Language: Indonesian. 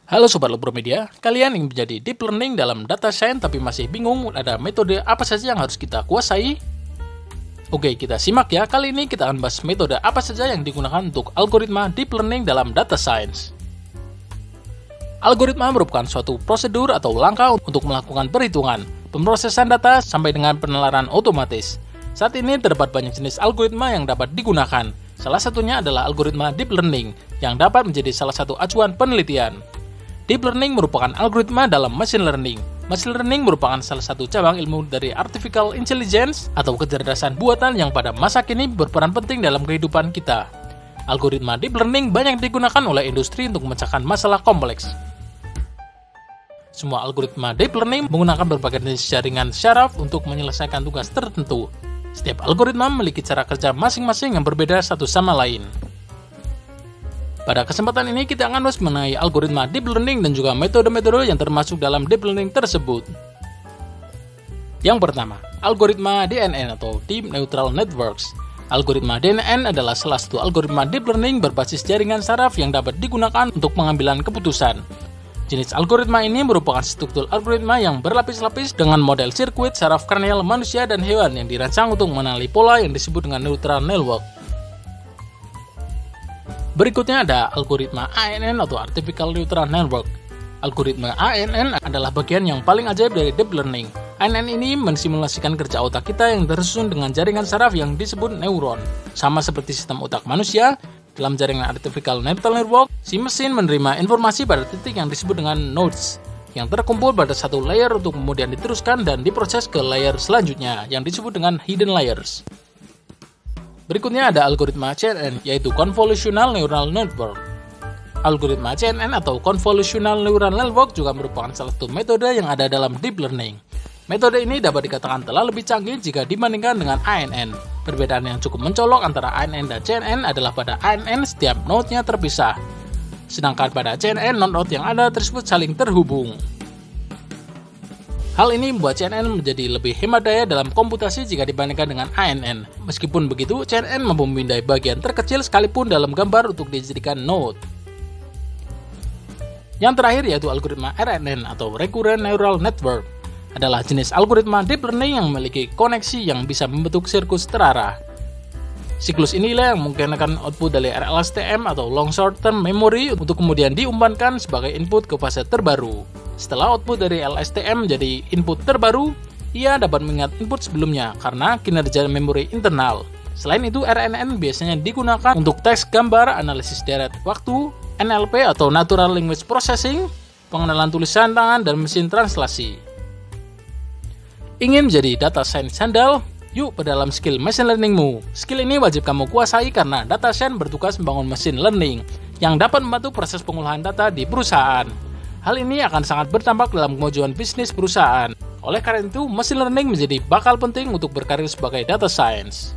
Halo Sobat Lubro Media, kalian ingin menjadi deep learning dalam data science tapi masih bingung ada metode apa saja yang harus kita kuasai? Oke, kita simak ya. Kali ini kita akan bahas metode apa saja yang digunakan untuk algoritma deep learning dalam data science. Algoritma merupakan suatu prosedur atau langkah untuk melakukan perhitungan, pemrosesan data sampai dengan penalaran otomatis. Saat ini terdapat banyak jenis algoritma yang dapat digunakan. Salah satunya adalah algoritma deep learning yang dapat menjadi salah satu acuan penelitian. Deep learning merupakan algoritma dalam machine learning. Machine learning merupakan salah satu cabang ilmu dari artificial intelligence atau kecerdasan buatan yang pada masa kini berperan penting dalam kehidupan kita. Algoritma deep learning banyak digunakan oleh industri untuk memecahkan masalah kompleks. Semua algoritma deep learning menggunakan berbagai jenis jaringan syaraf untuk menyelesaikan tugas tertentu. Setiap algoritma memiliki cara kerja masing-masing yang berbeda satu sama lain. Pada kesempatan ini kita akan bahas mengenai algoritma deep learning dan juga metode-metode yang termasuk dalam deep learning tersebut. Yang pertama, algoritma DNN atau Deep Neural Networks. Algoritma DNN adalah salah satu algoritma deep learning berbasis jaringan saraf yang dapat digunakan untuk pengambilan keputusan. Jenis algoritma ini merupakan struktur algoritma yang berlapis-lapis dengan model sirkuit saraf kranial manusia dan hewan yang dirancang untuk mengenali pola yang disebut dengan neural network. Berikutnya ada algoritma ANN atau Artificial Neural Network. Algoritma ANN adalah bagian yang paling ajaib dari deep learning. ANN ini mensimulasikan kerja otak kita yang tersusun dengan jaringan saraf yang disebut neuron. Sama seperti sistem otak manusia, dalam jaringan Artificial Neural Network, si mesin menerima informasi pada titik yang disebut dengan nodes, yang terkumpul pada satu layer untuk kemudian diteruskan dan diproses ke layer selanjutnya, yang disebut dengan hidden layers. Berikutnya ada algoritma CNN, yaitu Convolutional Neural Network. Algoritma CNN atau Convolutional Neural Network juga merupakan salah satu metode yang ada dalam deep learning. Metode ini dapat dikatakan telah lebih canggih jika dibandingkan dengan ANN. Perbedaan yang cukup mencolok antara ANN dan CNN adalah pada ANN setiap node-nya terpisah, sedangkan pada CNN node-node yang ada tersebut saling terhubung. Hal ini membuat CNN menjadi lebih hemat daya dalam komputasi jika dibandingkan dengan ANN. Meskipun begitu, CNN mampu memindai bagian terkecil sekalipun dalam gambar untuk dijadikan node. Yang terakhir yaitu algoritma RNN atau Recurrent Neural Network. Adalah jenis algoritma deep learning yang memiliki koneksi yang bisa membentuk sirkus terarah. Siklus inilah yang memungkinkan output dari LSTM atau Long Short Term Memory untuk kemudian diumpankan sebagai input ke fase terbaru. Setelah output dari LSTM menjadi input terbaru, ia dapat mengingat input sebelumnya karena kinerja memori internal. Selain itu, RNN biasanya digunakan untuk teks gambar, analisis deret waktu, NLP atau Natural Language Processing, pengenalan tulisan tangan, dan mesin translasi. Ingin menjadi data science handal? Yuk perdalam skill machine learningmu. Skill ini wajib kamu kuasai karena data science bertugas membangun machine learning yang dapat membantu proses pengolahan data di perusahaan. Hal ini akan sangat berdampak dalam kemajuan bisnis perusahaan. Oleh karena itu, machine learning menjadi bakal penting untuk berkarir sebagai data science.